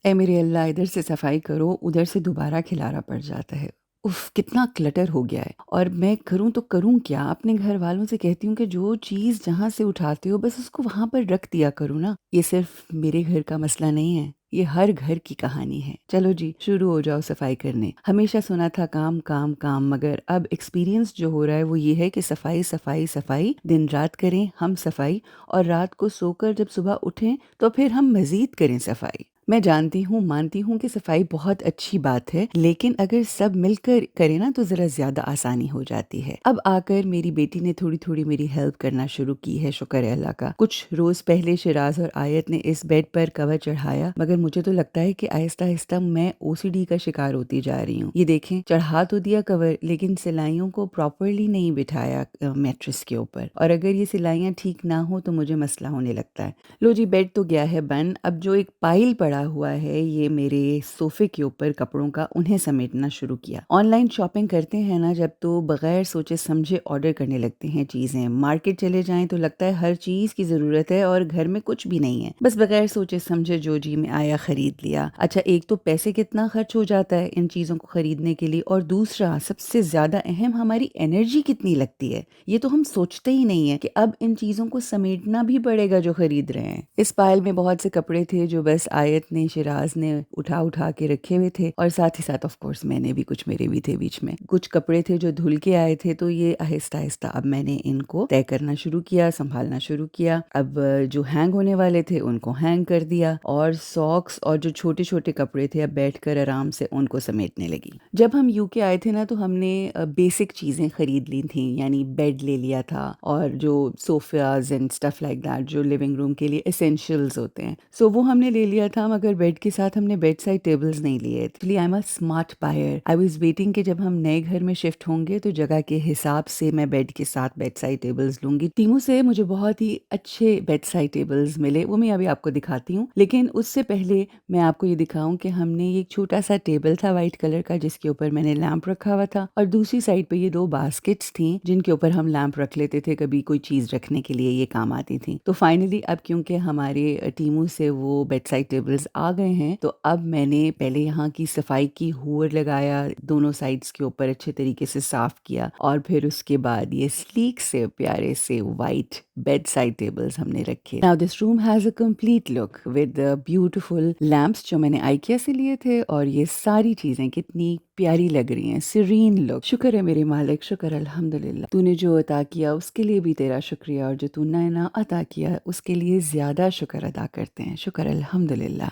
ए मेरे अल्लाह, इधर से सफाई करो, उधर से दोबारा खिलारा पड़ जाता है। उफ़! कितना क्लटर हो गया है और मैं करूँ तो करूँ क्या? अपने घर वालों से कहती हूँ कि जो चीज़ जहाँ से उठाते हो बस उसको वहाँ पर रख दिया करो ना। ये सिर्फ़ मेरे घर का मसला नहीं है, ये हर घर की कहानी है। चलो जी, शुरू हो जाओ सफाई करने। हमेशा सुना था काम, काम, काम, मगर अब एक्सपीरियंस जो हो रहा है वो ये है कि सफाई, सफाई, सफाई, दिन-रात करें हम सफाई और रात को सोकर जब सुबह उठें तो फिर हम मज़ीद करें सफाई। मैं जानती हूँ, मानती हूँ कि सफाई बहुत अच्छी बात है, लेकिन अगर सब मिलकर करें ना तो ज़रा ज़्यादा आसानी हो जाती है। अब आकर मेरी बेटी ने थोड़ी-थोड़ी मेरी हेल्प करना शुरू की है, शुक्र है अल्लाह का। कुछ रोज़ पहले शिराज़ और आयत ने इस बेड पर कवर चढ़ाया, मगर मुझे तो लगता है कि आहिस्ता-आहिस्ता मैं ओसीडी का शिकार होती जा रही हूँ। ये देखें, चढ़ा तो दिया कवर, लेकिन सिलाइयों को प्रॉपरली नहीं बिठाया मैट्रेस के ऊपर, और अगर ये सिलाइयाँ ठीक ना हो तो मुझे मसला होने लगता है। लो जी, बेड तो गया है बन। अब जो एक पाइल पड़ा हुआ है ये मेरे सोफे के ऊपर कपड़ों का, उन्हें समेटना शुरू किया। ऑनलाइन शॉपिंग करते हैं ना जब, तो बगैर सोचे समझे ऑर्डर करने लगते हैं चीजें। मार्केट चले जाएं तो लगता है हर चीज की जरूरत है और घर में कुछ भी नहीं है, बस बगैर सोचे समझे जो जी में आया खरीद लिया। अच्छा, एक तो पैसे कितना खर्च हो जाता है इन चीजों को खरीदने के लिए, और दूसरा सबसे ज्यादा अहम, हमारी एनर्जी कितनी लगती है। ये तो हम सोचते ही नहीं है कि अब इन चीजों को समेटना भी पड़ेगा जो खरीद रहे हैं। इस पायल में बहुत से कपड़े थे जो बस आयत ने, शिराज ने उठा उठा के रखे हुए थे, और साथ ही साथ ऑफ कोर्स मैंने भी, कुछ मेरे भी थे बीच में। कुछ कपड़े थे जो धुल के आए थे, तो ये आहिस्ता आहिस्ता अब मैंने इनको तय करना शुरू किया, संभालना शुरू किया। अब जो हैंग होने वाले थे उनको हैंग कर दिया, और सॉक्स और जो छोटे छोटे कपड़े थे अब बैठकर आराम से उनको समेटने लगी। जब हम यूके आए थे ना तो हमने बेसिक चीजें खरीद ली थी, यानी बेड ले लिया था और जो sofas and stuff like that जो लिविंग रूम के लिए एसेंशियल्स होते हैं, सो वो हमने ले लिया था। मगर बेड के साथ हमने बेड साइड टेबल्स नहीं लिए। Actually I am a smart buyer. I was waiting कि जब हम नए घर में शिफ्ट होंगे तो जगह के हिसाब से मैं बेड के साथ बेड साइड टेबल्स लूंगी। टीमू से मुझे बहुत ही अच्छे बेड साइड टेबल्स मिले, वो मैं अभी आपको दिखाती हूँ। लेकिन उससे पहले मैं आपको ये दिखाऊं कि हमने ये एक छोटा सा टेबल था वाइट कलर का जिसके ऊपर मैंने लैंप रखा हुआ था, और दूसरी साइड पे ये दो बास्केट्स थी जिनके ऊपर हम लैंप रख लेते थे, कभी कोई चीज रखने के लिए ये काम आती थी। तो फाइनली अब क्योंकि हमारे टीमों से वो बेड साइड टेबल्स आ गए हैं, तो अब मैंने पहले यहाँ की सफाई की, हूर लगाया, दोनों साइड्स के ऊपर अच्छे तरीके से साफ किया, और फिर उसके बाद ये स्लीक से प्यारे से वाइट बेड साइड टेबल्स हमने रखे। Now this room has a complete look with beautiful lamps जो मैंने आइकिया से लिए थे, और ये सारी चीजें कितनी प्यारी लग रही हैं, सीरीन लुक। शुक्र है मेरे मालिक, शुक्र अल्हम्दुलिल्लाह। तूने जो अता किया उसके लिए भी तेरा शुक्रिया, और जो तूने ना अता किया उसके लिए ज्यादा शुक्र अदा करते हैं। शुक्र अल्हम्दुलिल्लाह।